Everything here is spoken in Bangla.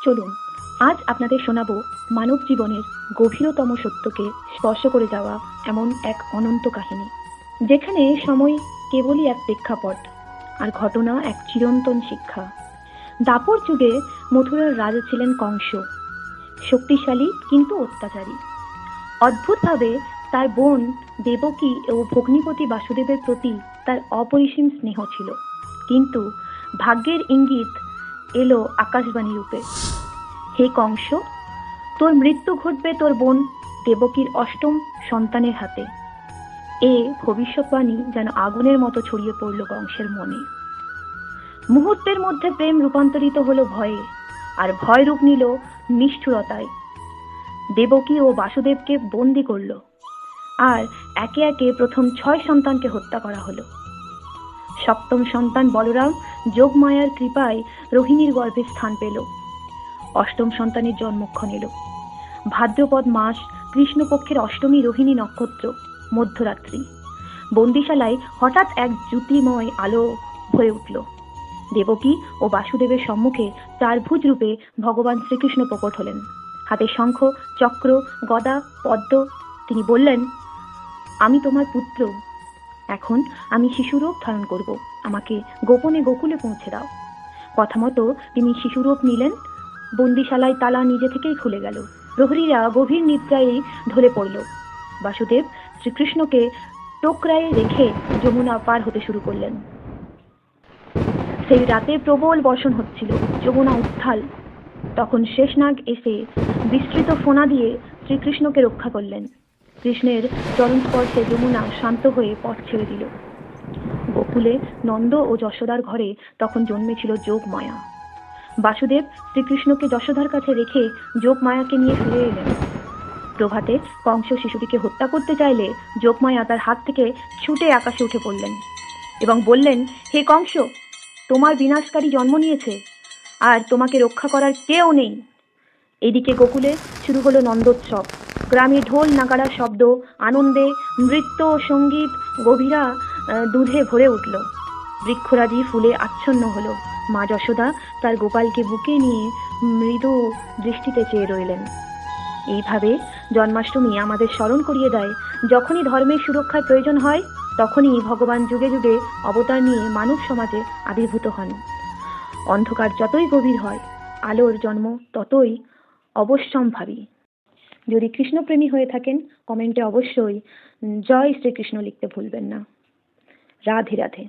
চলুন আজ আপনাদের শোনাবো মানব জীবনের গভীরতম সত্যকে স্পর্শ করে যাওয়া এমন এক অনন্ত কাহিনী, যেখানে সময় কেবলই এক প্রেক্ষাপট আর ঘটনা এক চিরন্তন শিক্ষা। দাপর যুগে মথুরার রাজা ছিলেন কংস, শক্তিশালী কিন্তু অত্যাচারী। অদ্ভুতভাবে তার বোন দেবকী ও ভগ্নিপতি বাসুদেবের প্রতি তার অপরিসীম স্নেহ ছিল, কিন্তু ভাগ্যের ইঙ্গিত এলো আকাশবাণী রূপে। হে কংস, তোর মৃত্যু ঘটবে তোর বোন দেবকীর অষ্টম সন্তানের হাতে। এ ভবিষ্যৎবাণী যেন আগুনের মতো ছড়িয়ে পড়ল কংসের মনে। মুহূর্তের মধ্যে প্রেম রূপান্তরিত হলো ভয়ে, আর ভয় রূপ নিল নিষ্ঠুরতায়। দেবকী ও বাসুদেবকে বন্দী করল, আর একে একে প্রথম 6 সন্তানকে হত্যা করা হলো। সপ্তম সন্তান বলরাম যোগমায়ার কৃপায় রোহিণীর গর্ভে স্থান পেল। অষ্টম সন্তানের জন্মক্ষণ এলো। ভাদ্রপদ মাস, কৃষ্ণপক্ষের অষ্টমী রোহিণী নক্ষত্র, মধ্যরাত্রি। বন্দিশালায় হঠাৎ এক জ্যোতির্ময় আলো ভরে উঠল। দেবকী ও বাসুদেবের সম্মুখে 4 ভুজ রূপে ভগবান শ্রীকৃষ্ণ প্রকট হলেন। হাতে শঙ্খ, চক্র, গদা, পদ্ম। তিনি বললেন, আমি তোমার পুত্র, এখন আমি শিশুরূপ ধারণ করব, আমাকে গোপনে গোকুলে পৌঁছে দাও। কথা মতো তিনি শিশুরূপ নিলেন। বন্দিশালায় তালা নিজে থেকেই খুলে গেল। প্রহরীরা গভীর নিদ্রায় ঢলে পড়ল। বাসুদেব শ্রীকৃষ্ণকে টোকরায় রেখে যমুনা পার হতে শুরু করলেন। সেই রাতে প্রবল বর্ষণ হচ্ছিল, যমুনা উত্তাল। তখন শেষনাগ এসে বিস্তৃত ফোনা দিয়ে শ্রীকৃষ্ণকে রক্ষা করলেন। কৃষ্ণের চরণ স্পর্শে যমুনা শান্ত হয়ে পথ ছেড়ে দিল। গোকুলে নন্দ ও যশোদার ঘরে তখন জন্মেছিল যোগমায়া। বাসুদেব শ্রীকৃষ্ণকে যশোদার কাছে রেখে যোগমায়াকে নিয়ে ফিরে এলেন। প্রভাতে কংস শিশুটিকে হত্যা করতে চাইলে যোগমায়া তার হাত থেকে ছুটে আকাশে উঠে পড়লেন এবং বললেন, হে কংস, তোমার বিনাশকারী জন্ম নিয়েছে, আর তোমাকে রক্ষা করার কেউ নেই। এদিকে গোকুলে শুরু হলো নন্দোৎসব। গ্রামে ঢোল নাগাড়ার শব্দ, আনন্দে নৃত্য ও সঙ্গীত, গভীরা দুধে ভরে উঠল। বৃক্ষরাজি ফুলে আচ্ছন্ন হলো। মা যশোদা তার গোপালকে বুকে নিয়ে মৃদু দৃষ্টিতে চেয়ে রইলেন। এইভাবে জন্মাষ্টমী আমাদের স্মরণ করিয়ে দেয়, যখনই ধর্মের সুরক্ষার প্রয়োজন হয়, তখনই ভগবান যুগে যুগে অবতার নিয়ে মানব সমাজে আবির্ভূত হন। অন্ধকার যতই গভীর হয়, আলোর জন্ম ততই অবশ্যম্ভাবী। যদি কৃষ্ণপ্রেমী হয়ে থাকেন, কমেন্টে অবশ্যই জয় শ্রীকৃষ্ণ লিখতে ভুলবেন না। রাধে রাধে।